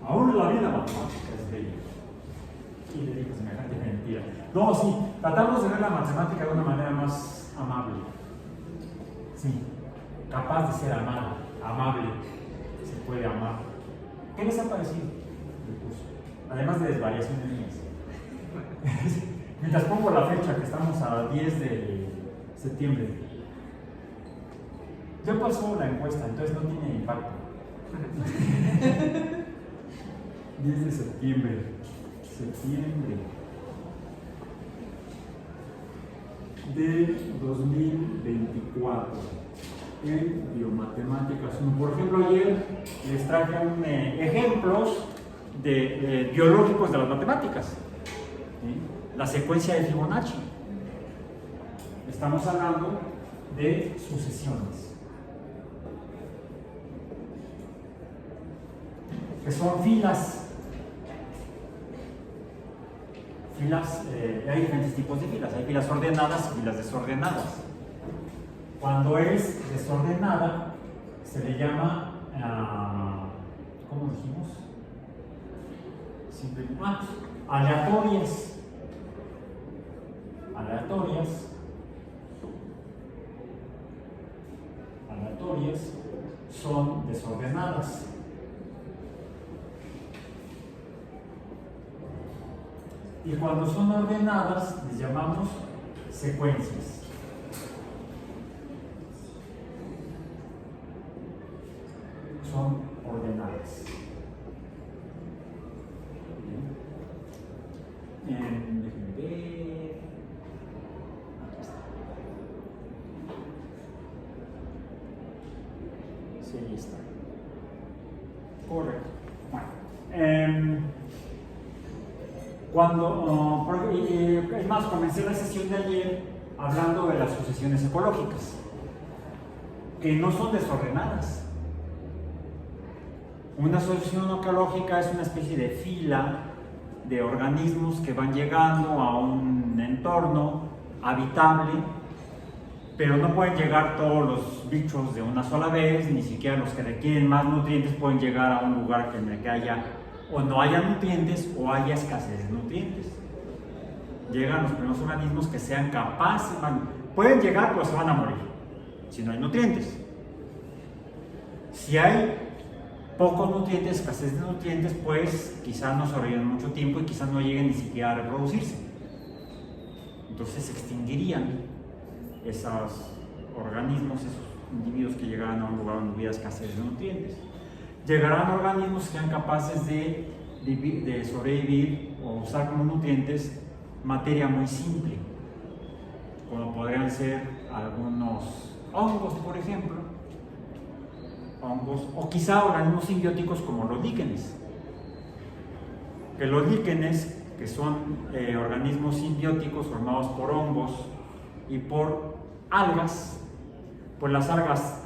Aún la vida matemática es bella. Y le digo semejante mentira. No, sí, tratamos de ver la matemática de una manera más amable. Sí, capaz de ser amada, amable. Se puede amar. ¿Qué les ha parecido el curso? Además de desvariaciones mías. Mientras pongo la fecha, que estamos a 10 de septiembre. Ya pasó la encuesta, entonces no tiene impacto. 10 de septiembre. De 2024 en biomatemáticas 1. Por ejemplo, ayer les traje ejemplos de biológicos de las matemáticas. ¿Sí? La secuencia de Fibonacci. Estamos hablando de sucesiones, que son filas. Hay diferentes tipos de filas. Hay filas ordenadas y filas desordenadas. Cuando es desordenada, se le llama, ¿cómo dijimos? Aleatorias. Aleatorias son desordenadas. Y cuando son ordenadas, les llamamos secuencias. Son ordenadas. Déjenme ver. Aquí está. Sí, ahí está. Correcto. Bueno. Es más, comencé la sesión de ayer hablando de las sucesiones ecológicas, que no son desordenadas. Una sucesión ecológica es una especie de fila de organismos que van llegando a un entorno habitable, pero no pueden llegar todos los bichos de una sola vez, ni siquiera los que requieren más nutrientes pueden llegar a un lugar en el que haya o no haya nutrientes o haya escasez de nutrientes. Llegan los primeros organismos que sean capaces, pueden llegar pero se van a morir si no hay nutrientes. Si hay pocos nutrientes, escasez de nutrientes, pues quizás no sobrevivan mucho tiempo y quizás no lleguen ni siquiera a reproducirse. Entonces se extinguirían esos organismos, esos individuos que llegaran a un lugar donde hubiera escasez de nutrientes. Llegarán organismos que sean capaces de sobrevivir o usar como nutrientes materia muy simple, como podrían ser algunos hongos, por ejemplo, o quizá organismos simbióticos como los líquenes. Que los líquenes, que son organismos simbióticos formados por hongos y por algas, pues las algas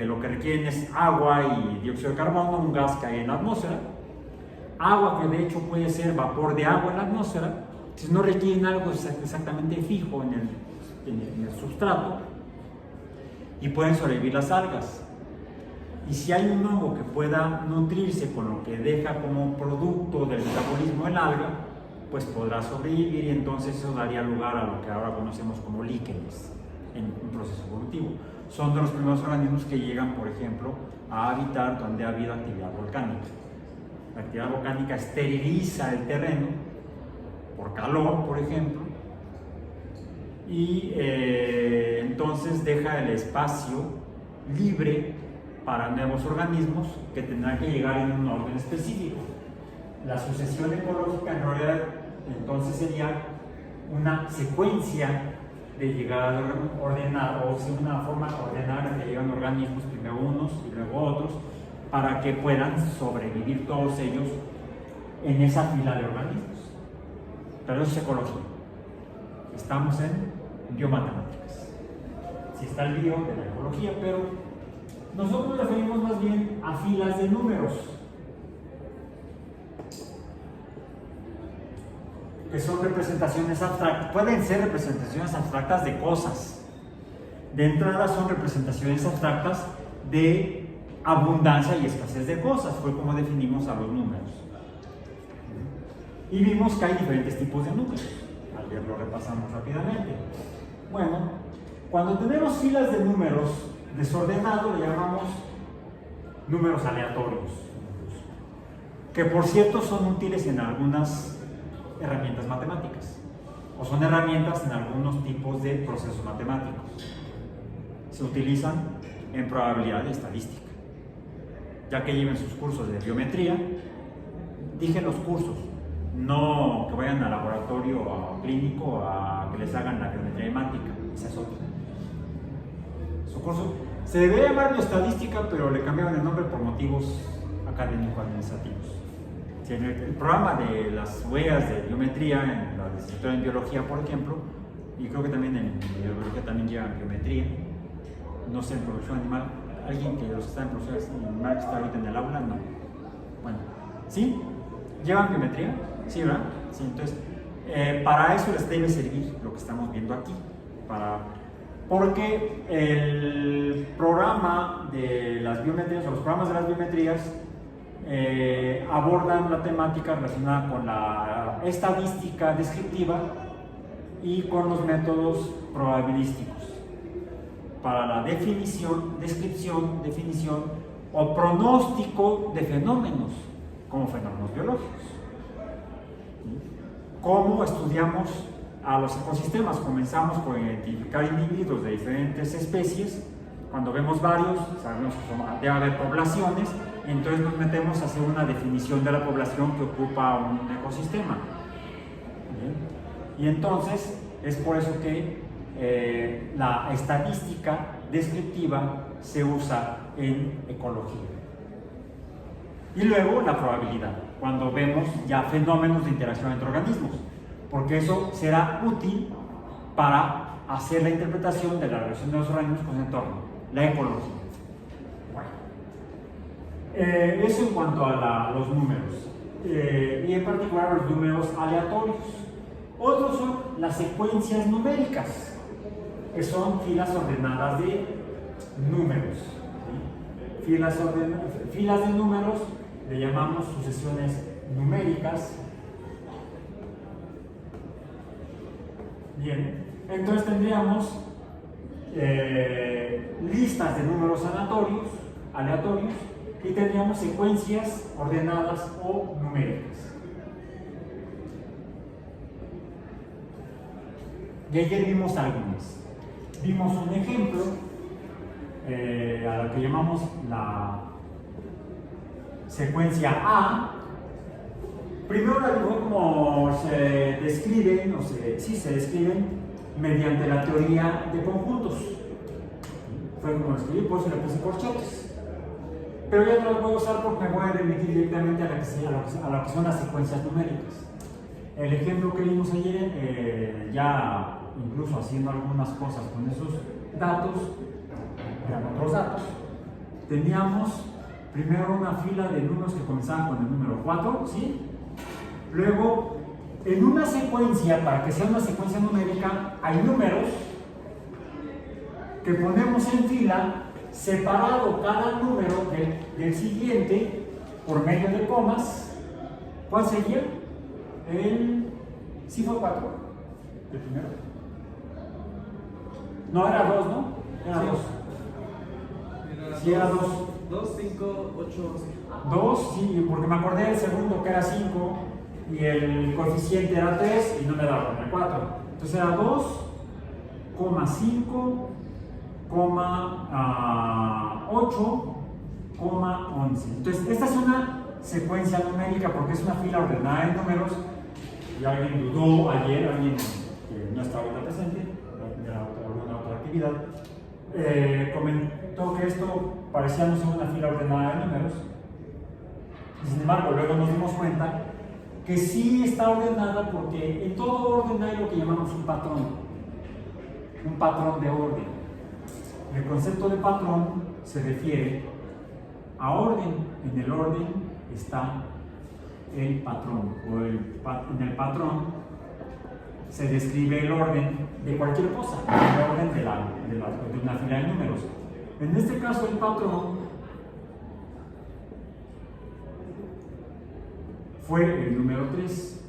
lo que requieren es agua y dióxido de carbono, un gas que hay en la atmósfera, agua que de hecho puede ser vapor de agua en la atmósfera, si no requieren algo exactamente fijo en el sustrato, y pueden sobrevivir las algas. Y si hay un hongo que pueda nutrirse con lo que deja como producto del metabolismo del alga, pues podrá sobrevivir, y entonces eso daría lugar a lo que ahora conocemos como líquenes en un proceso evolutivo. Son de los primeros organismos que llegan, por ejemplo, a habitar donde ha habido actividad volcánica. La actividad volcánica esteriliza el terreno por calor, por ejemplo, y entonces deja el espacio libre para nuevos organismos que tendrán que llegar en un orden específico. La sucesión ecológica en realidad entonces sería una secuencia de llegada ordenada, o sea, una forma ordenada en que llegan organismos, primero unos y luego otros, para que puedan sobrevivir todos ellos en esa fila de organismos. Pero eso es ecología. Estamos en biomatemáticas. Sí está el bio de la ecología, pero nosotros nos referimos más bien a filas de números, que son representaciones abstractas, pueden ser representaciones abstractas de cosas. De entrada son representaciones abstractas de abundancia y escasez de cosas, fue como definimos a los números. Y vimos que hay diferentes tipos de números. Ayer lo repasamos rápidamente. Bueno, cuando tenemos filas de números desordenados, le llamamos números aleatorios, que por cierto son útiles en algunas herramientas matemáticas, o son herramientas en algunos tipos de procesos matemáticos. Se utilizan en probabilidad y estadística. Ya que lleven sus cursos de geometría, dije los cursos, no que vayan al laboratorio clínico a que les hagan la geometría matemática, esa es otra. Su curso se debería llamar bioestadística, pero le cambiaron el nombre por motivos académico-administrativos. Si en el programa de las huellas de geometría, en la licenciatura en biología, por ejemplo, y creo que también en biología también llevan geometría, no sé, en producción animal, alguien que los está en producción animal que está ahorita en el aula, no. Bueno, ¿sí? ¿Llevan geometría? Sí, ¿verdad? Sí, entonces, para eso les debe servir lo que estamos viendo aquí, porque el programa de las biometrías, o los programas de las biometrías, abordan la temática relacionada con la estadística descriptiva y con los métodos probabilísticos para la definición, descripción, definición o pronóstico de fenómenos, como fenómenos biológicos. ¿Cómo estudiamos a los ecosistemas? Comenzamos por identificar individuos de diferentes especies. Cuando vemos varios, sabemos que debe haber poblaciones, entonces nos metemos a hacer una definición de la población que ocupa un ecosistema. ¿Bien? Y entonces es por eso que la estadística descriptiva se usa en ecología. Y luego la probabilidad, cuando vemos ya fenómenos de interacción entre organismos, porque eso será útil para hacer la interpretación de la relación de los organismos con su entorno, la ecología. Bueno, eso en cuanto a los números, y en particular los números aleatorios. Otros son las secuencias numéricas, que son filas ordenadas de números. ¿Sí? Filas de números le llamamos sucesiones numéricas. Bien, entonces tendríamos listas de números aleatorios y tendríamos secuencias ordenadas o numéricas. Y ayer vimos algunas. Vimos un ejemplo a la que llamamos la secuencia A. Primero la digo como se describen, se describen mediante la teoría de conjuntos. Fue como lo escribí, por eso le puse corchetes. Pero ya no lo voy a usar porque me voy a remitir directamente a lo que son las secuencias numéricas. El ejemplo que vimos ayer, ya incluso haciendo algunas cosas con esos datos, eran otros datos, teníamos primero una fila de números que comenzaban con el número 4, ¿sí? Luego, en una secuencia, para que sea una secuencia numérica, hay números que ponemos en fila, separado cada número del siguiente por medio de comas. ¿Cuál sería? ¿Sí fue 4? ¿El primero? No, era 2, ¿no? Era 2. Sí, era 2. 2, 5, 8, 2, sí, porque me acordé del segundo que era 5 y el coeficiente era 3 y no me daba con el 4. Entonces era 2, 5, 8, 11. Entonces esta es una secuencia numérica porque es una fila ordenada de números. Y alguien dudó ayer, alguien que no estaba ahorita presente, de alguna otra actividad, comentó que esto parecía no ser una fila ordenada de números. Sin embargo, luego nos dimos cuenta que sí está ordenada porque en todo orden hay lo que llamamos un patrón de orden. El concepto de patrón se refiere a orden. En el orden está el patrón, en el patrón se describe el orden de cualquier cosa, el orden de una fila de números. En este caso el patrón fue el número 3.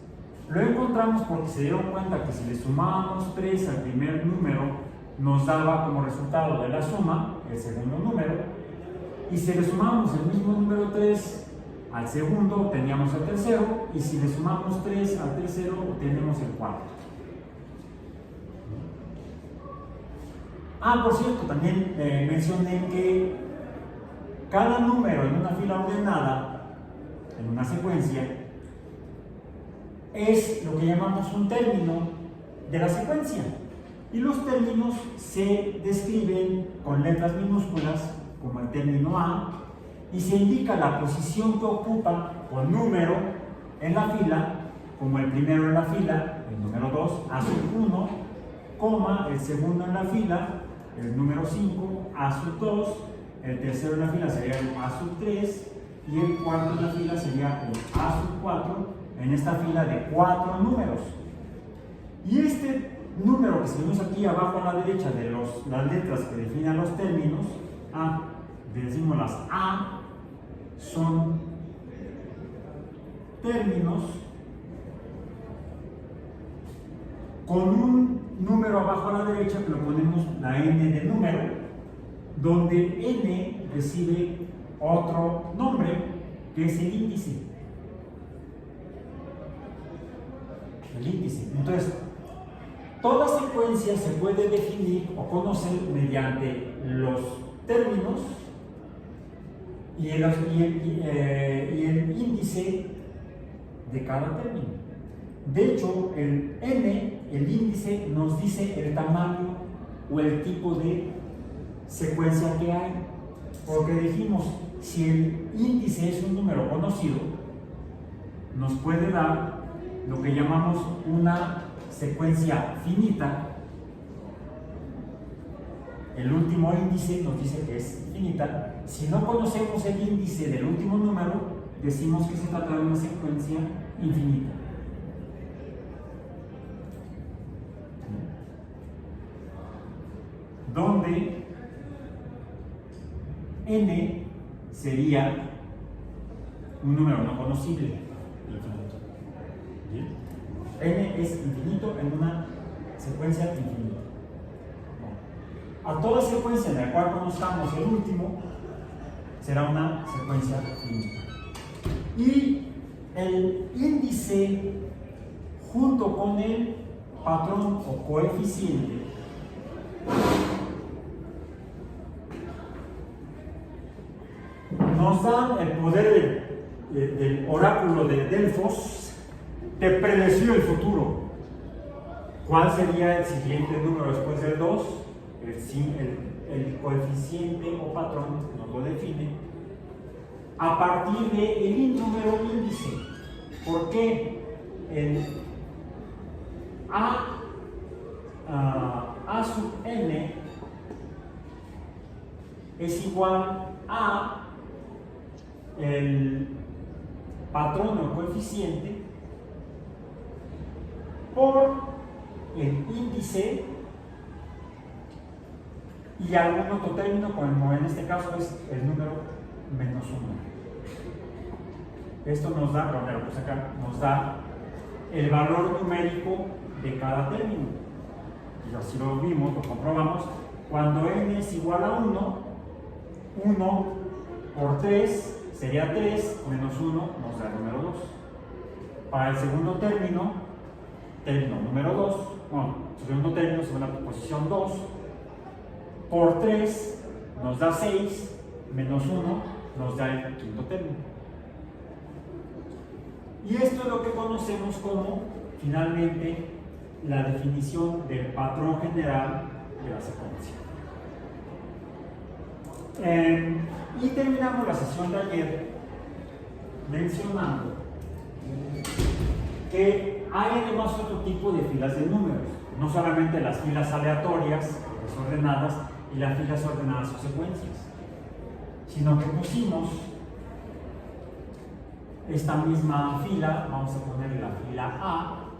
Lo encontramos porque se dieron cuenta que si le sumábamos 3 al primer número, nos daba como resultado de la suma el segundo número, y si le sumamos el mismo número 3 al segundo, obteníamos el tercero, y si le sumamos 3 al tercero, obtenemos el cuarto. Por cierto, también mencioné que cada número en una fila ordenada, en una secuencia, es lo que llamamos un término de la secuencia. Y los términos se describen con letras minúsculas, como el término A, y se indica la posición que ocupa con número en la fila, como el primero en la fila, el número 2, A1, coma, el segundo en la fila, el número 5, A2, el tercero en la fila sería el A3, y el cuarto en la fila sería el A4, en esta fila de 4 números. Y este número que escribimos aquí abajo a la derecha de las letras que definen los términos, decimos las A, son términos con un número abajo a la derecha que lo ponemos la N de número, donde N recibe otro nombre que es el índice. Entonces, toda secuencia se puede definir o conocer mediante los términos y el índice de cada término. De hecho, el N, el índice, nos dice el tamaño o el tipo de secuencia que hay. Porque dijimos, si el índice es un número conocido, nos puede dar lo que llamamos una secuencia finita. El último índice nos dice que es finita. Si no conocemos el índice del último número, decimos que se trata de una secuencia infinita. Donde n sería un número no conocible, infinito. ¿Bien? N es infinito en una secuencia infinita. A toda secuencia en la cual conozcamos el último será una secuencia finita. Y el índice junto con el patrón o coeficiente nos da el poder del oráculo de Delfos de predecir el futuro. ¿Cuál sería el siguiente número después del 2? El coeficiente o patrón nos lo define a partir del número índice. ¿Por qué? El A sub n es igual a el patrón o coeficiente por el índice y algún otro término, como en este caso es el número menos 1. Esto nos da, pues acá, nos da el valor numérico de cada término. Y así lo vimos, lo comprobamos. Cuando n es igual a 1, 1 por 3 sería 3, menos 1 nos da el número 2. Para el segundo término número 2, segundo término, segunda posición 2, por 3 nos da 6, menos 1 nos da el quinto término. Y esto es lo que conocemos como, finalmente, la definición del patrón general de la secuencia. Y terminamos la sesión de ayer mencionando que hay además otro tipo de filas de números, no solamente las filas aleatorias, desordenadas, y las filas ordenadas o secuencias, sino que pusimos esta misma fila, vamos a ponerle la fila A,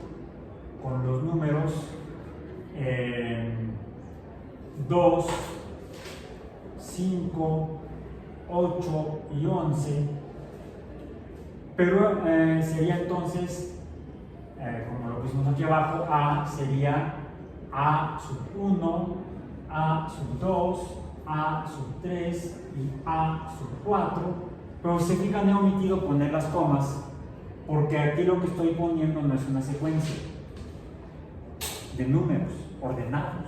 con los números 2, 5, 8 y 11, Pero sería entonces, como lo pusimos aquí abajo, A sería A sub 1, A sub 2, A sub 3 y A sub 4. Pero se fijan, he omitido poner las comas porque aquí lo que estoy poniendo no es una secuencia de números ordenados,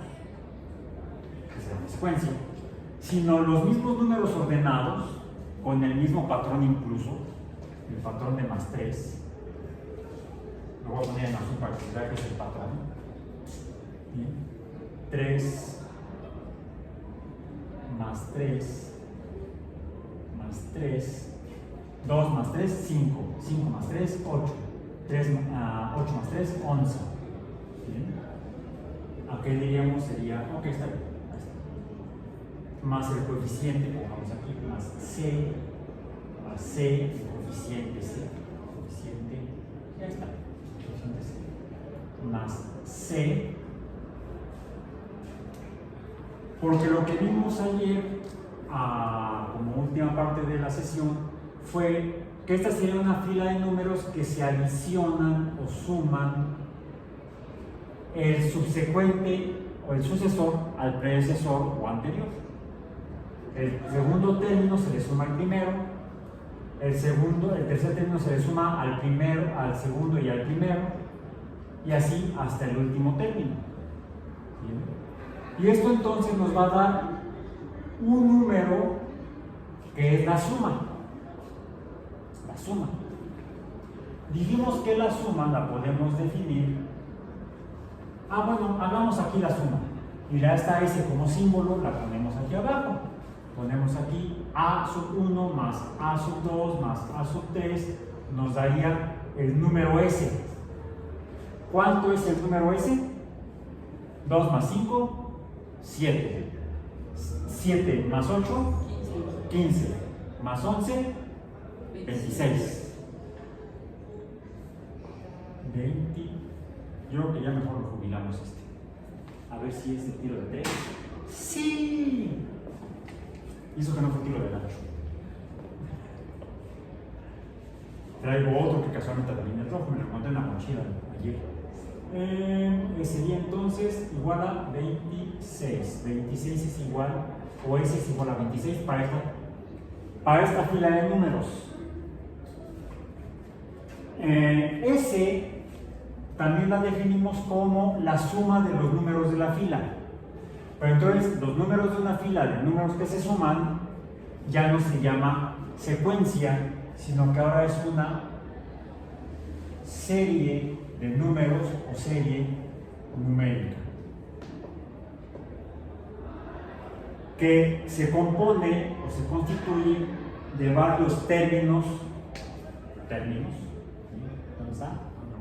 que es una secuencia, sino los mismos números ordenados con el mismo patrón incluso, el patrón de más 3. Lo voy a poner en azul para que se vea que es el patrón. Bien. 3 más 3 más 3, 2 más 3, 5, 5 más 3, 8, 8 más 3, 11. Bien. Aquí diríamos sería, ok, está bien, ahí está. Más el coeficiente, pongamos aquí, más C, el coeficiente C, ya está, coeficiente C, más C, porque lo que vimos ayer, como última parte de la sesión, fue que esta sería una fila de números que se adicionan o suman el subsecuente o el sucesor al predecesor o anterior. El segundo término se le suma al primero, el tercer término se le suma al primero, al segundo y al primero, y así hasta el último término. ¿Bien? Y esto entonces nos va a dar un número que es la suma. La suma. Dijimos que la suma la podemos definir. Bueno, hagamos aquí la suma. Y ya está S como símbolo, la ponemos aquí abajo. Ponemos aquí A sub 1 más A sub 2 más A sub 3, nos daría el número S. ¿Cuánto es el número S? 2 más 5, 7. 7 más 8, 15. Más 11, 26. 20. Yo creo que ya mejor lo jubilamos este. A ver si es el tiro de 3. ¡Sí! Hizo que no fue tiro de ancho. Traigo otro que casualmente también es rojo, me lo encontré en la mochila ayer. Sería entonces igual a 26. 26 es igual, o S es igual a 26 para esta fila de números. S también la definimos como la suma de los números de la fila. Pero entonces los números de una fila de números que se suman ya no se llama secuencia, sino que ahora es una serie de números o serie numérica, que se compone o se constituye de varios términos. ¿Dónde está?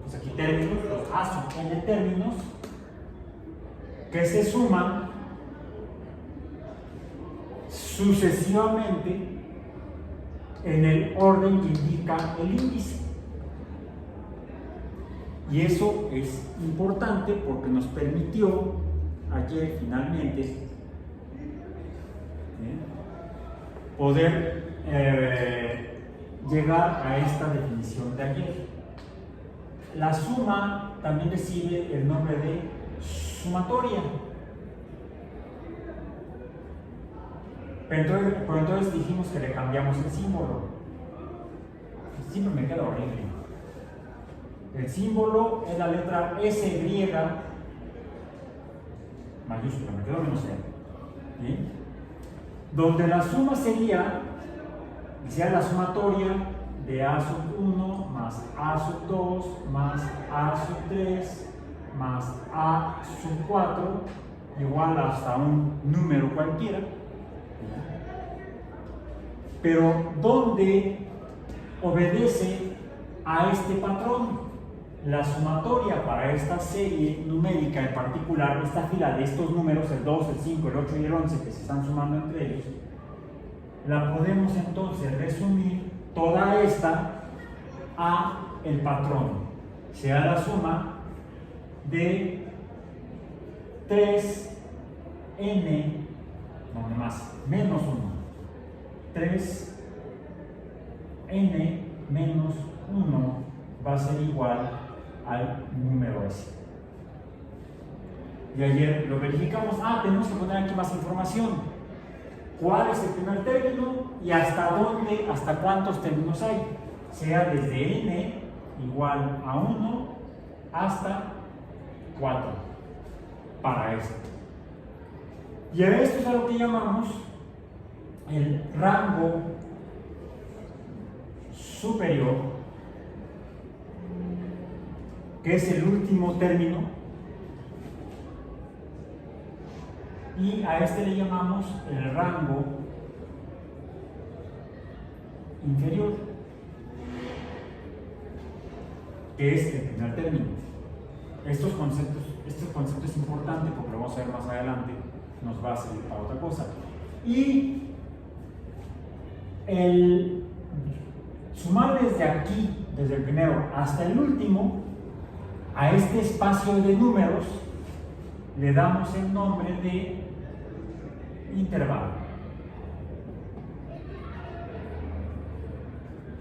Pues aquí términos, los A sub n términos, que se suman sucesivamente en el orden que indica el índice. Y eso es importante porque nos permitió ayer finalmente poder llegar a esta definición de ayer. La suma también recibe el nombre de sumatoria. Pero entonces dijimos que le cambiamos el símbolo. Siempre me queda horrible. El símbolo es la letra S griega mayúscula, me quedó menos R. ¿Sí? Donde la suma sería la sumatoria de A sub 1 más A sub 2 más A sub 3 más A sub 4 igual hasta un número cualquiera. Pero donde obedece a este patrón. La sumatoria para esta serie numérica en particular, esta fila de estos números, el 2, el 5, el 8 y el 11 que se están sumando entre ellos, la podemos entonces resumir toda esta a el patrón. Sea la suma de 3n, no más, menos 1. 3n menos 1 va a ser igual al número S. Y ayer lo verificamos. Tenemos que poner aquí más información. ¿Cuál es el primer término y hasta dónde, hasta cuántos términos hay? Sea desde n igual a 1 hasta 4 para esto. Y esto es a lo que llamamos el rango superior, que es el último término, y a este le llamamos el rango inferior, que es el primer término. Estos conceptos es importante porque lo vamos a ver más adelante, nos va a servir para otra cosa. Y el sumar desde aquí, desde el primero hasta el último, a este espacio de números le damos el nombre de intervalo.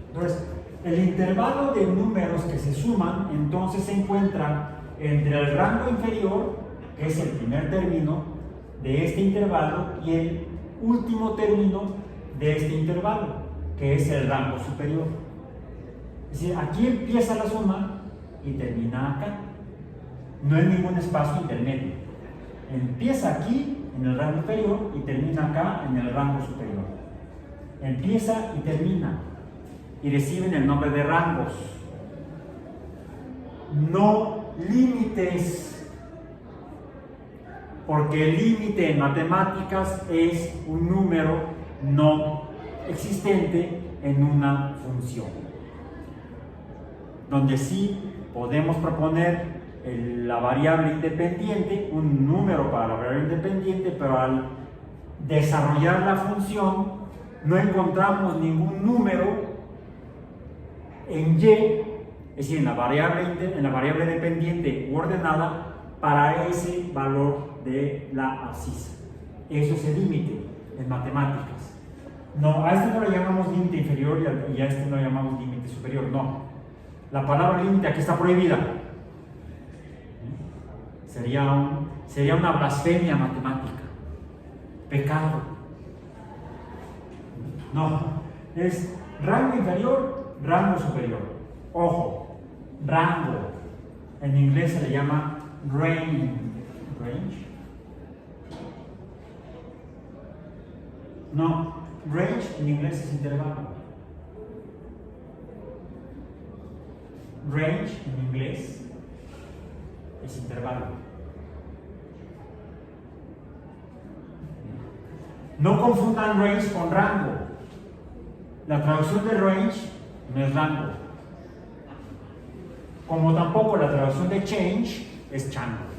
Entonces, el intervalo de números que se suman, entonces se encuentra entre el rango inferior, que es el primer término de este intervalo, y el último término de este intervalo, que es el rango superior. Es decir, aquí empieza la suma y termina acá. No hay ningún espacio intermedio. Empieza aquí en el rango inferior y termina acá en el rango superior. Empieza y termina. Y reciben el nombre de rangos. No límites, porque el límite en matemáticas es un número no existente en una función, donde sí podemos proponer la variable independiente, un número para la variable independiente, pero al desarrollar la función no encontramos ningún número en Y, es decir, en la variable dependiente u ordenada para ese valor de la abscisa. Eso es el límite en matemáticas. No, a este no le llamamos límite inferior y a este no le llamamos límite superior, no. La palabra límite aquí está prohibida. Sería una blasfemia matemática. Pecado. No, es rango inferior, rango superior. Ojo, rango. En inglés se le llama range. No, range en inglés es intervalo. Range en inglés es intervalo. No confundan range con rango. La traducción de range no es rango. Como tampoco la traducción de change es chango.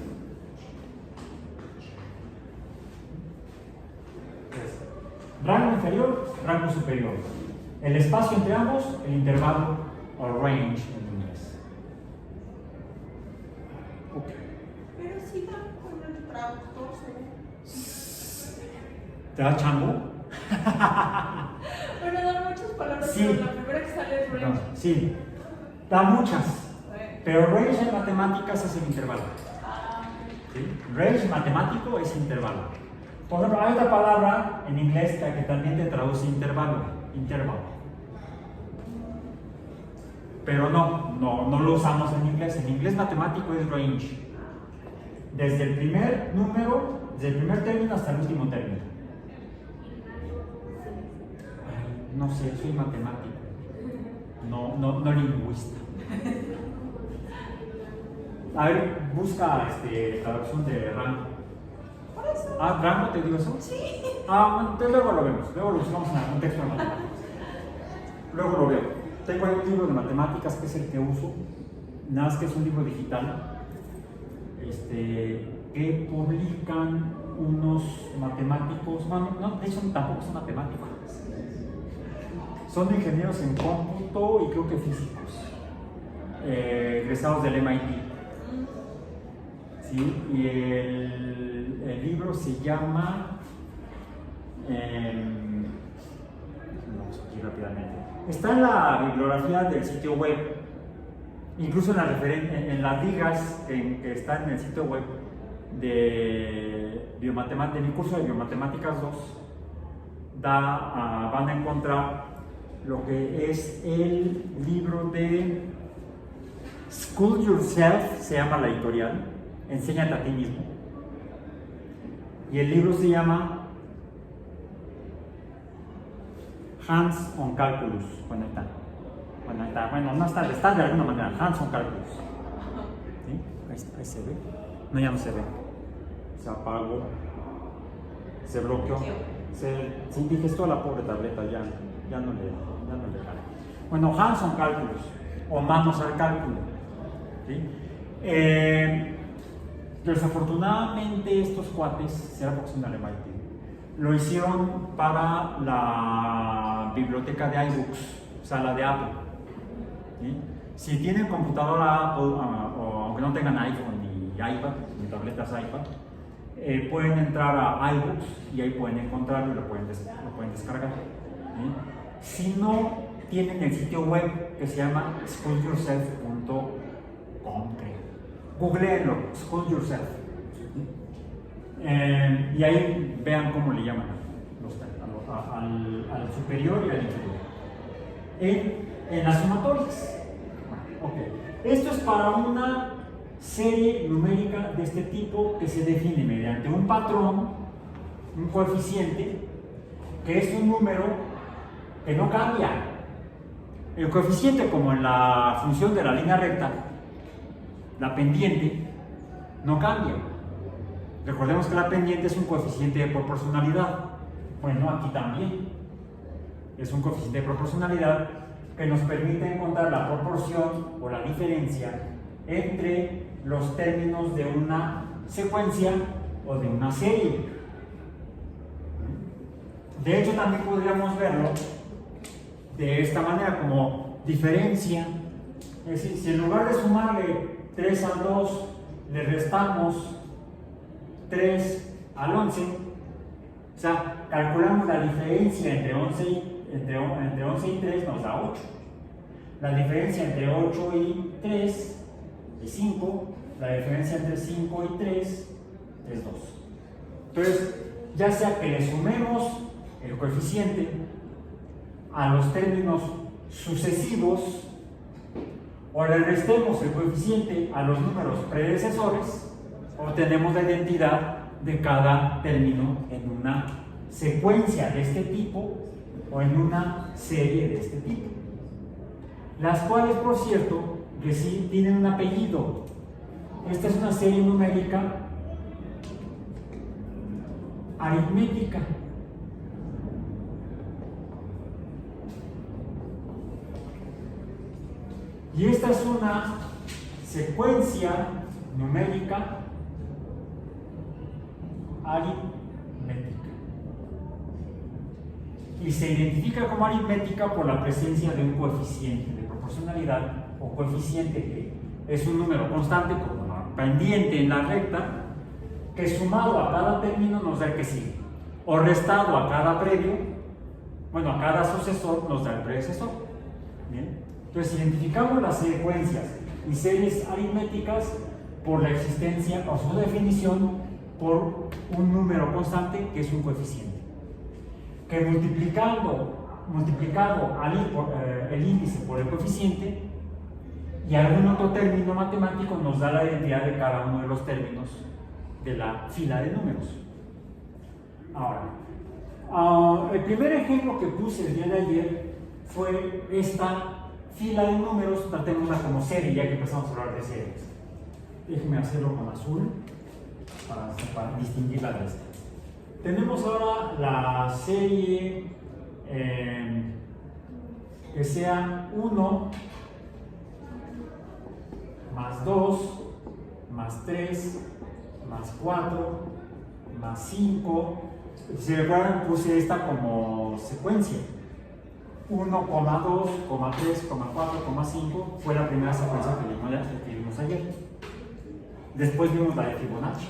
Rango inferior, rango superior. El espacio entre ambos, el intervalo o range en inglés. Okay. Pero si da con el traductor, ¿te da chango? Bueno, da muchas palabras, Sí. pero la primera que sale es range. No, sí, da muchas. Pero range en matemáticas es el intervalo. ¿Sí? Range matemático es intervalo. Por ejemplo, hay otra palabra en inglés que también te traduce intervalo. Pero no lo usamos en inglés. En inglés matemático es range. Desde el primer número, desde el primer término hasta el último término. Ay, no sé, soy matemático. No lingüista. A ver, busca traducción de rango. Por eso. ¿Rango te digo eso? Sí. Entonces luego lo vemos, luego lo buscamos en algún texto de matemáticas. Luego lo veo. Tengo ahí un libro de matemáticas que es el que uso, nada más que es un libro digital, que publican unos matemáticos, bueno, no, de hecho tampoco son matemáticos, son ingenieros en cómputo y creo que físicos, egresados del MIT. ¿Sí? Y el libro se llama, vamos aquí rápidamente, Está en la bibliografía del sitio web, incluso en las ligas que están en el sitio web de mi curso de Biomatemáticas 2, van a encontrar lo que es el libro de School Yourself, se llama la editorial, Enséñate a ti mismo. Y el libro se llama Hands on Calculus. Bueno, no está de alguna manera, Hands on Calculus. ¿Sí? Ahí se ve. No, ya no se ve. Se apagó. Se bloqueó. Se indigestó la pobre tableta, ya no le cae. Bueno, Hands on Calculus, o manos al cálculo. ¿Sí? Desafortunadamente estos cuates, será porque son alemanes, lo hicieron para la biblioteca de iBooks, o sea, la de Apple. ¿Sí? Si tienen computadora Apple, o aunque no tengan iPhone ni iPad, ni tabletas iPad, pueden entrar a iBooks y ahí pueden encontrarlo y lo pueden descargar. ¿Sí? Si no, tienen el sitio web que se llama schoolyourself.com, creo. Googleenlo, School Yourself. Y ahí vean cómo le llaman al superior y al inferior. En las sumatorias. Okay. Esto es para una serie numérica de este tipo que se define mediante un patrón, un coeficiente, que es un número que no cambia. El coeficiente, como en la función de la línea recta, la pendiente no cambia. Recordemos que la pendiente es un coeficiente de proporcionalidad. Bueno, aquí también es un coeficiente de proporcionalidad que nos permite encontrar la proporción o la diferencia entre los términos de una secuencia o de una serie. De hecho, también podríamos verlo de esta manera, como diferencia. Es decir, si en lugar de sumarle 3 al 2, le restamos 3 al 11, o sea, calculamos la diferencia entre 11 y 3 nos da 8. La diferencia entre 8 y 3 es 5. La diferencia entre 5 y 3 es 2. Entonces, ya sea que le sumemos el coeficiente a los términos sucesivos o le restemos el coeficiente a los números predecesores, obtenemos la identidad de cada término en una secuencia de este tipo o en una serie de este tipo, las cuales, por cierto, tienen un apellido. Esta es una serie numérica aritmética. Y esta es una secuencia numérica aritmética. Y se identifica como aritmética por la presencia de un coeficiente de proporcionalidad o coeficiente que es un número constante como la pendiente en la recta, que sumado a cada término nos da el que sigue, o restado a cada previo, a cada sucesor nos da el predecesor. ¿Bien? Entonces identificamos las secuencias y series aritméticas por la existencia o su definición por un número constante que es un coeficiente, que multiplicado el índice por el coeficiente y algún otro término matemático nos da la identidad de cada uno de los términos de la fila de números. Ahora, el primer ejemplo que puse el día de ayer fue esta fila de números. Tratémosla como serie, ya que empezamos a hablar de series. Déjenme hacerlo con azul para distinguirla de esta. Tenemos ahora la serie que sea 1 más 2 más 3 más 4 más 5. Si recuerdan, puse esta como secuencia. 1, 2, 3, 4, 5 fue la primera secuencia que vimos ayer. Después vimos la de Fibonacci.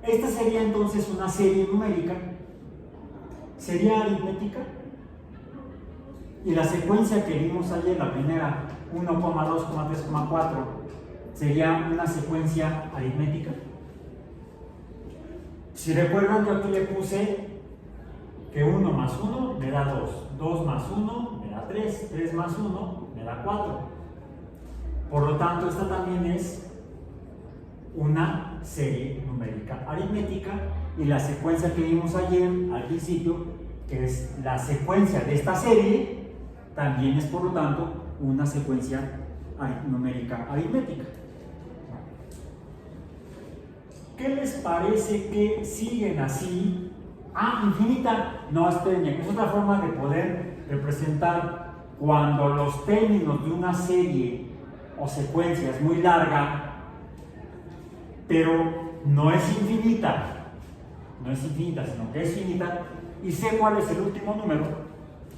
Esta sería entonces una serie numérica, sería aritmética, y la secuencia que vimos ayer, la primera 1,2,3,4, sería una secuencia aritmética. Si recuerdan, yo aquí le puse que 1 más 1 me da 2, 2 más 1 me da 3, 3 más 1 me da 4. Por lo tanto, esta también es una serie numérica aritmética, y la secuencia que vimos ayer al principio, que es la secuencia de esta serie, también es por lo tanto una secuencia numérica aritmética. ¿Qué les parece que siguen así? Ah, infinita. No, esperen, es otra forma de poder representar cuando los términos de una serie o secuencia es muy larga, pero no es infinita. No es infinita, sino que es finita, y sé cuál es el último número,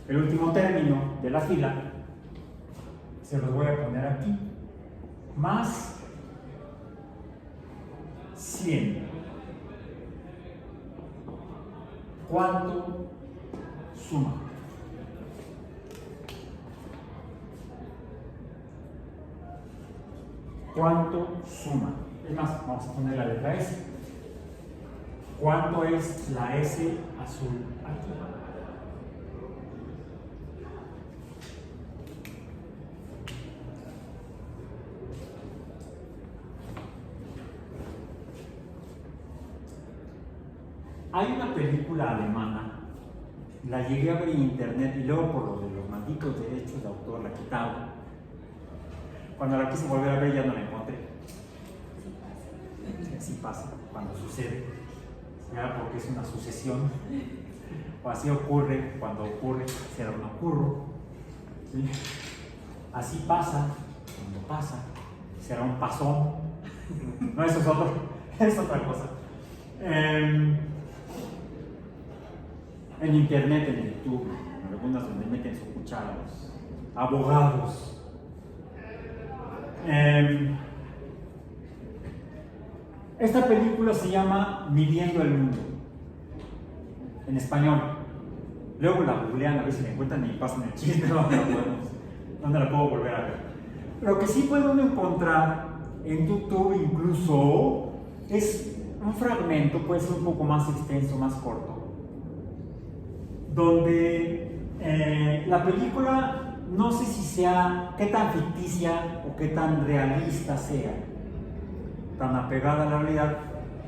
el último término de la fila. Se los voy a poner aquí. Más 100. ¿Cuánto suma? ¿Cuánto suma? Es más, vamos a poner la letra S. ¿Cuánto es la S azul aquí? Hay una película alemana, la llegué a ver en internet y luego por lo de los malditos derechos de autor la quitaron. Cuando la quise volver a ver ya no la encontré. Así pasa cuando sucede, sea porque es una sucesión, o así ocurre cuando ocurre, será un ocurro. ¿Sí? Así pasa cuando pasa, será un pasón. No, eso es otra cosa. En internet, en YouTube, en algunas donde meten su cuchara los abogados. Esta película se llama Midiendo el Mundo, en español. Luego la googlean a ver si la encuentran y pasan el chiste, ¿dónde la puedo volver a ver? Lo que sí puedo encontrar en YouTube incluso es un fragmento, puede ser un poco más extenso, más corto, donde la película, no sé si sea, qué tan ficticia o qué tan realista sea, tan apegada a la realidad,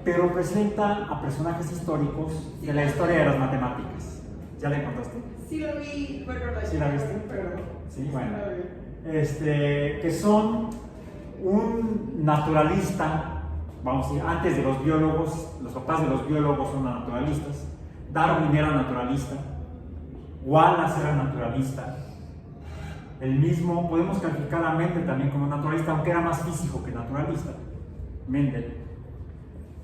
pero presenta a personajes históricos de la historia de las matemáticas. ¿Ya la encontraste? Sí lo vi, bueno, ¿Sí la viste? pero Sí, bueno. sí la vi. Que son un naturalista, vamos a decir, antes de los biólogos, los papás de los biólogos son naturalistas, Darwin era naturalista, Wallace era naturalista, el mismo, podemos calificar a Mendel también como naturalista, aunque era más físico que naturalista, Mendel.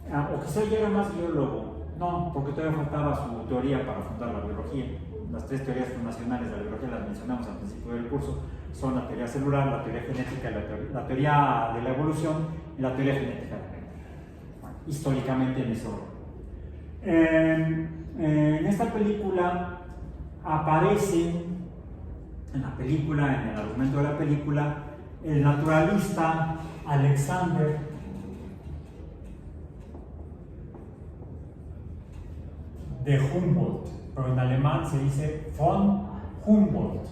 O quizá ya era más biólogo, no, porque todavía faltaba su teoría para fundar la biología. Las tres teorías fundacionales de la biología las mencionamos al principio del curso, son la teoría celular, la teoría genética, la teoría de la evolución y la teoría genética. Bueno, históricamente en ese orden. En esta película aparece, en el argumento de la película, el naturalista Alexander de Humboldt, pero en alemán se dice von Humboldt.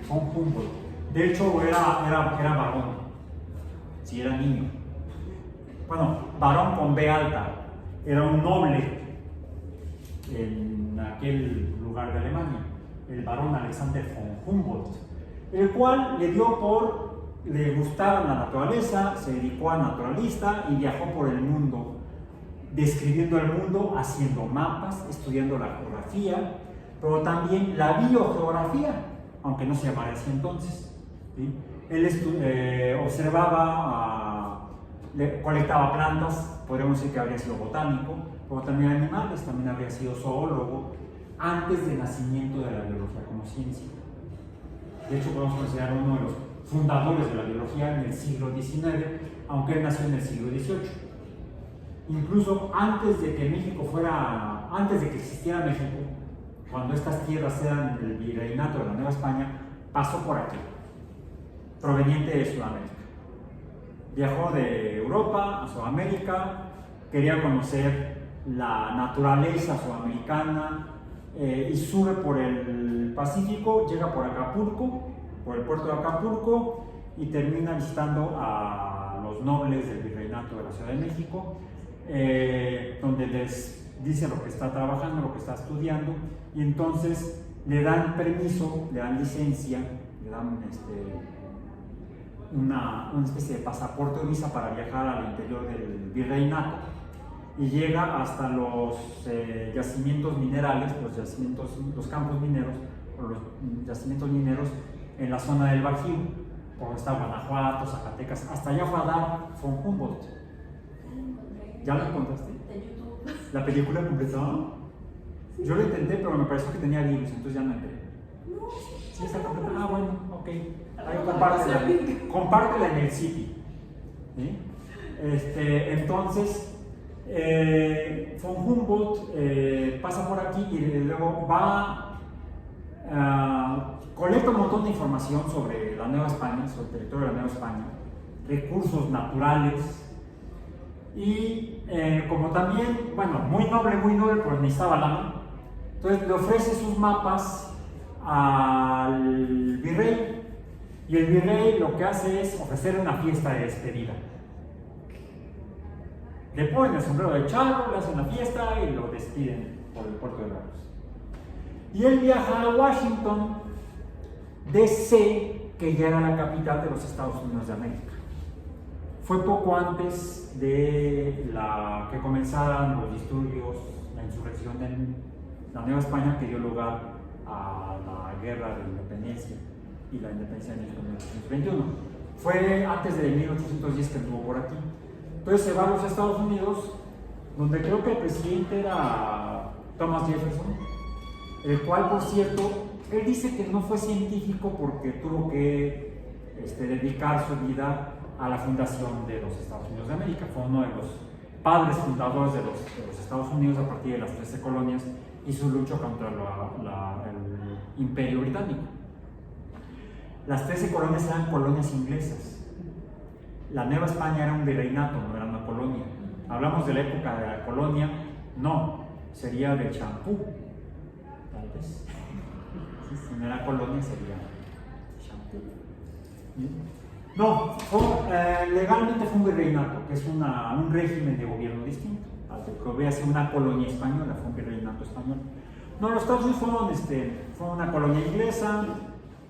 Von Humboldt. De hecho, era varón, si era niño. Bueno, varón con B alta, era un noble en aquel lugar de Alemania, el varón Alexander von Humboldt, el cual le gustaba la naturaleza, se dedicó a naturalista y viajó por el mundo, describiendo el mundo, haciendo mapas, estudiando la geografía, pero también la biogeografía, aunque no se llamara así entonces. ¿Sí? Él observaba, colectaba plantas, podríamos decir que habría sido botánico, pero también animales, también habría sido zoólogo, antes del nacimiento de la biología como ciencia. De hecho, podemos considerar uno de los fundadores de la biología en el siglo XIX, aunque él nació en el siglo XVIII. Incluso antes de que antes de que existiera México, cuando estas tierras eran el virreinato de la Nueva España, pasó por aquí, proveniente de Sudamérica. Viajó de Europa a Sudamérica, quería conocer la naturaleza sudamericana y sube por el Pacífico, llega por Acapulco, por el puerto de Acapulco y termina visitando a los nobles del virreinato de la Ciudad de México, donde les dice lo que está trabajando, lo que está estudiando, y entonces le dan permiso, le dan licencia, le dan una especie de pasaporte o visa para viajar al interior del virreinato, y llega hasta los yacimientos minerales, los campos mineros, o los yacimientos mineros en la zona del Bajío, por donde está Guanajuato, Zacatecas, hasta allá fue a dar von Humboldt. ¿Ya lo encontraste? ¿La película completa? Yo lo intenté, pero me pareció que tenía virus, entonces ya no entré. Sí, está completa. Ah, bueno, ok. Ahí compártela en el sitio. ¿Sí? Entonces, von Humboldt pasa por aquí y luego va, colecta un montón de información sobre la Nueva España, sobre el territorio de la Nueva España, recursos naturales. Y como también, bueno, muy noble, pues necesitaba lana, entonces le ofrece sus mapas al virrey, y el virrey lo que hace es ofrecerle una fiesta de despedida. Le ponen el sombrero de charro, le hacen una fiesta y lo despiden por el puerto de Veracruz. Y él viaja a Washington, D.C., que ya era la capital de los Estados Unidos de América. Fue poco antes de que comenzaran los disturbios, la insurrección en la Nueva España, que dio lugar a la Guerra de Independencia y la independencia de México en 1821. Fue antes de 1810 que estuvo por aquí. Entonces se va a los Estados Unidos, donde creo que el presidente era Thomas Jefferson, el cual, por cierto, él dice que no fue científico porque tuvo que dedicar su vida a la fundación de los Estados Unidos de América. Fue uno de los padres fundadores de los Estados Unidos a partir de las 13 colonias y su lucha contra el Imperio Británico. Las 13 colonias eran colonias inglesas. La Nueva España era un virreinato, no era una colonia. Hablamos de la época de la colonia, no, sería de champú, tal vez. Si no era colonia, sería champú. No, legalmente fue un virreinato, que es un régimen de gobierno distinto, al que obedece una colonia española, fue un virreinato español. No, los Estados Unidos fueron una colonia inglesa.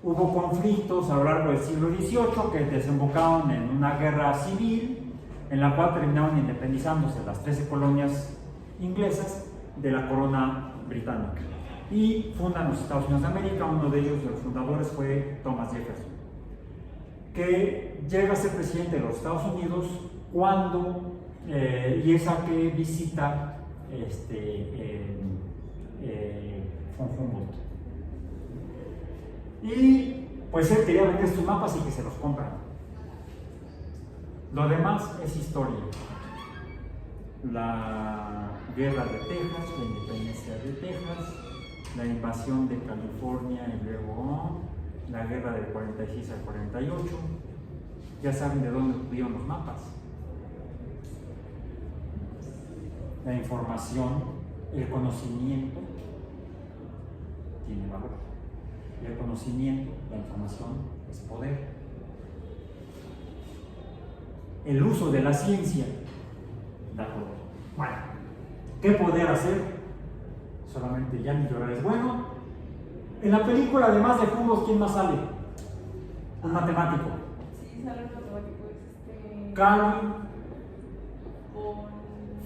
Hubo conflictos a lo largo del siglo XVIII que desembocaron en una guerra civil, en la cual terminaron independizándose las 13 colonias inglesas de la corona británica. Y fundan los Estados Unidos de América. Uno de ellos, de los fundadores, fue Thomas Jefferson, que llega a ser presidente de los Estados Unidos cuando, y es a que visita von Humboldt. Y pues él quería vender sus mapas y que se los compran. Lo demás es historia. La guerra de Texas, la independencia de Texas, la invasión de California y luego la guerra del 46 al 48. Ya saben de dónde obtuvieron los mapas. La información, el conocimiento tiene valor. El conocimiento, la información es poder. El uso de la ciencia da poder. Bueno, ¿qué poder hacer? Solamente ya ni llorar es bueno. En la película, además de Humboldt, ¿quién más sale? Un matemático. Sí, sale un matemático. Carl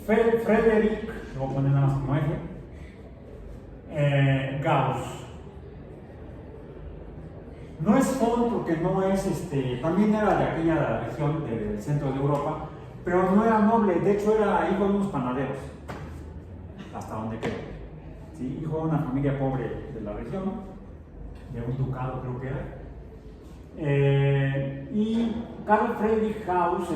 Frederick, lo voy a poner nada más como F. Gauss. No es Font porque no es, también era de aquella región del centro de Europa, pero no era noble, de hecho era hijo de unos panaderos, hasta donde creo. ¿Sí? Hijo de una familia pobre de la región, de un ducado creo que era. Y Carl Friedrich Gauss,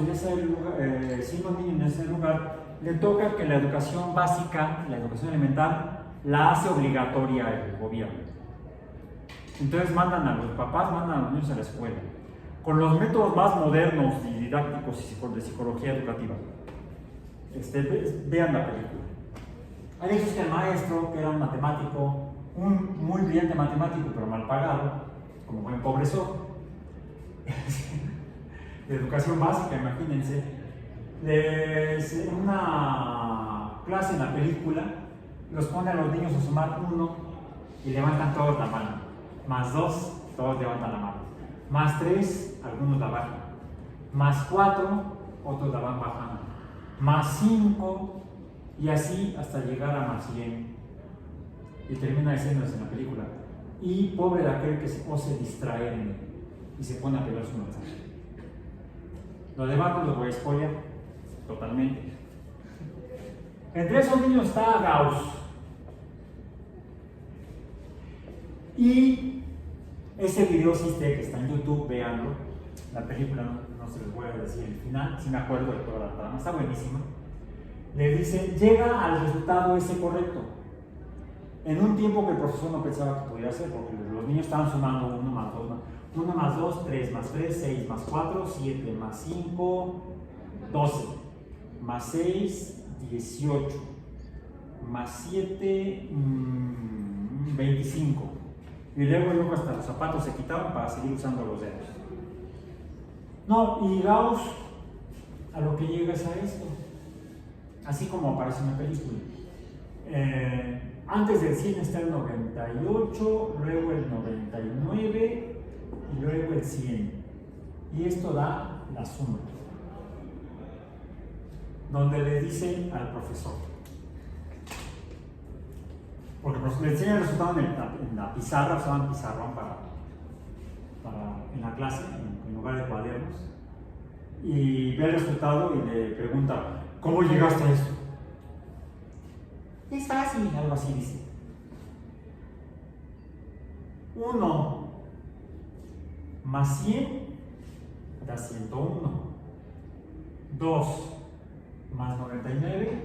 siendo niño en ese lugar, le toca que la educación básica, la educación elemental, la hace obligatoria el gobierno. Entonces mandan a los papás, mandan a los niños a la escuela, con los métodos más modernos y didácticos de psicología educativa. Vean la película. Hay veces que el maestro, que era un matemático, un muy brillante matemático, pero mal pagado, como buen pobrezo, de educación básica, imagínense, en una clase en la película, los pone a los niños a sumar 1 y levantan todos la mano, más 2, todos levantan la mano, más 3, algunos la bajan, más 4, otros la van bajando, más 5, y así hasta llegar a más 100. Y termina diciéndose en la película: y pobre de aquel que se ose distraerme y se pone a pegar su mensaje. Lo demás no los voy a spoiler totalmente. Entre esos niños está Gauss. Y ese video existe, que está en YouTube, véanlo. La película no se les voy a decir el final, si me acuerdo de toda la trama, está buenísima. Le dice, llega al resultado ese correcto, en un tiempo que el profesor no pensaba que pudiera hacer, porque los niños estaban sumando 1 más 2, 1 más 2, 3 más 3, 6 más 4, 7 más 5, 12, más 6, 18, más 7, 25. Y luego hasta los zapatos se quitaban para seguir usando los dedos. No, y Gauss a lo que llega es a esto, así como aparece en la película. Antes del 100 está el 98, luego el 99 y luego el 100. Y esto da la suma, donde le dice al profesor, porque le enseña el resultado en la pizarra, usaban pizarrón en la clase, en lugar de cuadernos, y ve el resultado y le pregunta, ¿cómo llegaste a esto? Es fácil, algo así dice. 1 más 100 da 101. 2 más 99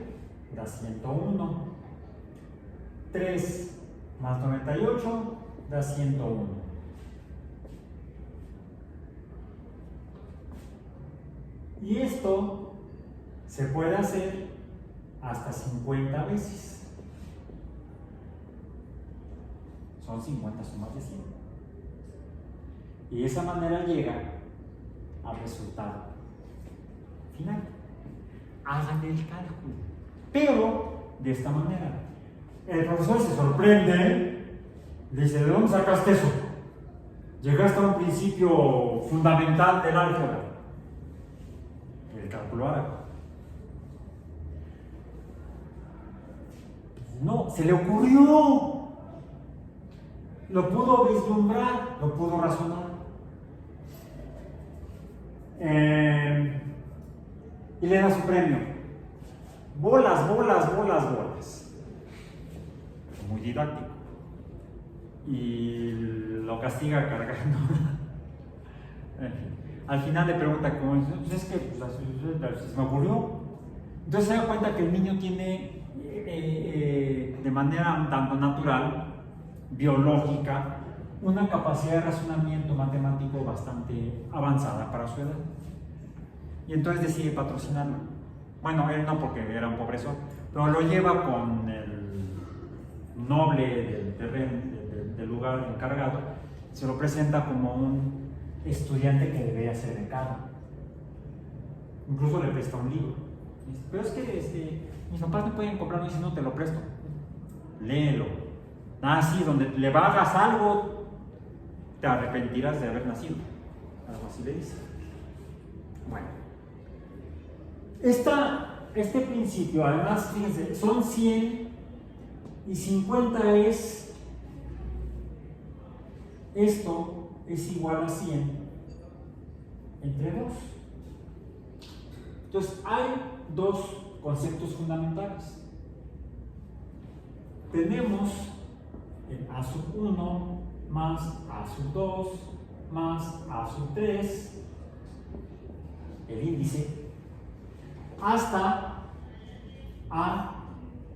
da 101. 3 más 98 da 101. Y esto se puede hacer hasta 50 veces. Son 50 sumas de 100. Y de esa manera llega al resultado final. Hagan el cálculo. Pero de esta manera. El profesor se sorprende, le dice, ¿de dónde sacaste eso? Llegaste a un principio fundamental del álgebra. El cálculo árabe. No, se le ocurrió. Lo pudo vislumbrar, lo pudo razonar. Y le da su premio. Bolas. Muy didáctico. Y lo castiga cargando. Al final le pregunta, ¿cómo? Pues es que se me ocurrió. Entonces se da cuenta que el niño tiene de manera tanto natural, biológica, una capacidad de razonamiento matemático bastante avanzada para su edad. Y entonces decide patrocinarlo. Bueno, él no, porque era un pobrezo, pero lo lleva con el noble del terreno, del lugar encargado, se lo presenta como un estudiante que debería ser becado. Incluso le presta un libro. Dice, pero es que mis papás no pueden comprarlo, y si no te lo presto, léelo. Sí, donde le hagas algo, te arrepentirás de haber nacido. Algo así le dice. Bueno, este principio, además, fíjense, son 100 y 50 es, esto es igual a 100 entre 2. Entonces, hay dos conceptos fundamentales. Tenemos el A sub 1 más A sub 2 más A sub 3, el índice, hasta A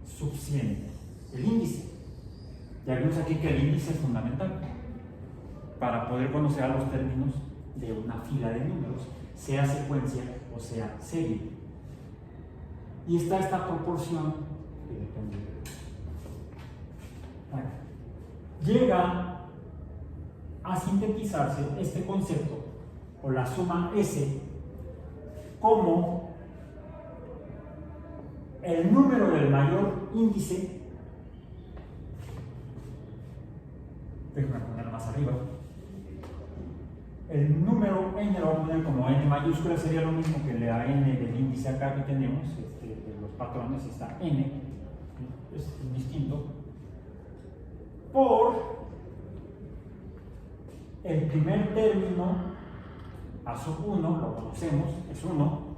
sub 100, el índice. Ya vimos aquí que el índice es fundamental para poder conocer los términos de una fila de números, sea secuencia o sea serie. Y está esta proporción que depende. Bueno, llega a sintetizarse este concepto o la suma S como el número del mayor índice. Déjame poner más arriba. El número n lo voy a poner como n mayúscula, sería lo mismo que la n del índice acá que tenemos, de los patrones, está n, es distinto, por el primer término, a sub 1, lo conocemos, es 1,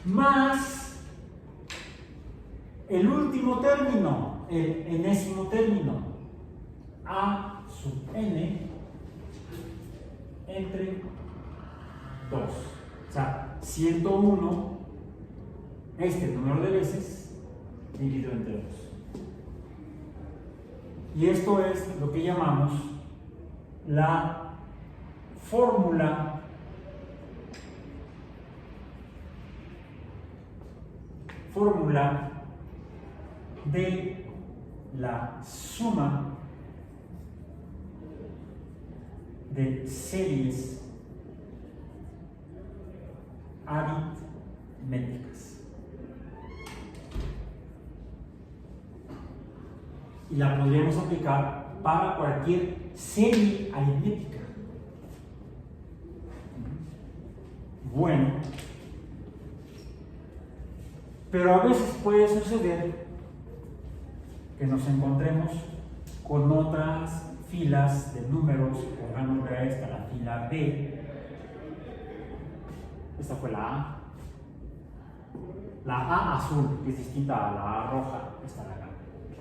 más el último término, el enésimo término, a sub n, entre 2. O sea, 101, este número de veces, dividido entre 2. Y esto es lo que llamamos la fórmula de la suma de series aritméticas. Y la podríamos aplicar para cualquier serie aritmética. Bueno, pero a veces puede suceder que nos encontremos con otras filas de números, pongamos a esta la fila B, esta fue la A azul, que es distinta a la A roja, esta de acá.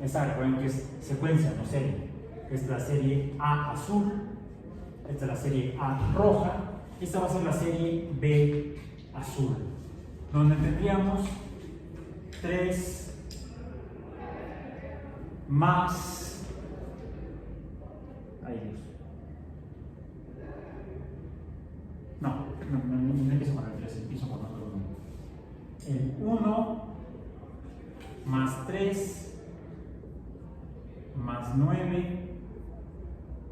Esta recuerden que es secuencia, no serie. Esta es la serie A azul, esta es la serie A roja, esta va a ser la serie B azul, donde tendríamos 3 más, ay Dios, no empiezo con el 3, empiezo con otro número. El 1 más 3 más 9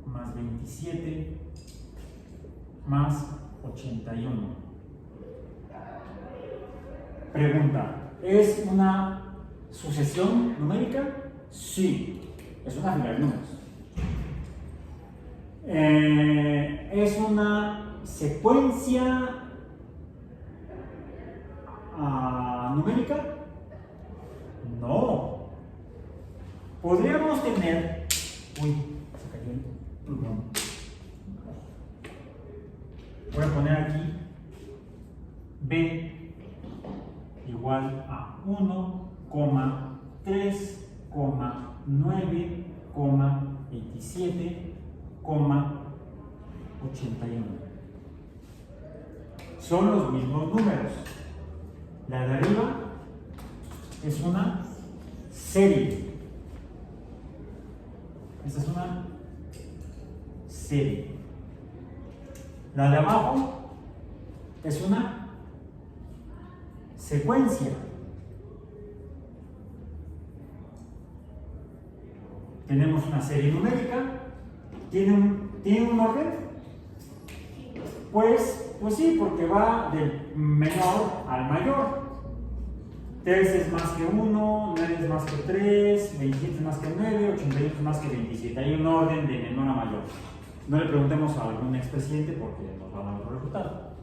más 27 más 81. Pregunta, ¿es una sucesión numérica? Sí, es una fila de números. ¿Es una secuencia numérica? No. Podríamos tener... Uy, se cayó el plumón. Voy a poner aquí B igual a 1, 3, 9, 27, 81. Son los mismos números. La de arriba es una serie. Esta es una serie. La de abajo es una secuencia. Tenemos una serie numérica. ¿Tiene un orden? Pues sí, porque va del menor al mayor. 3 es más que 1, 9 es más que 3, 27 es más que 9, 88 es más que 27. Hay un orden de menor a mayor. No le preguntemos a algún expresidente porque nos va a dar otro resultado.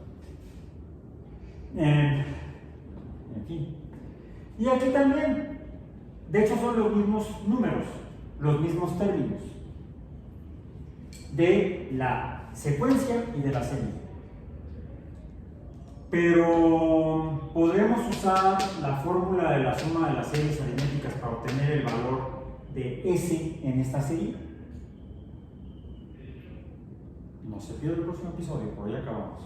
En fin. Y aquí también. De hecho, son los mismos números, los mismos términos de la secuencia y de la serie. Pero podremos usar la fórmula de la suma de las series aritméticas para obtener el valor de S en esta serie. No se pierda el próximo episodio, por ahí acabamos.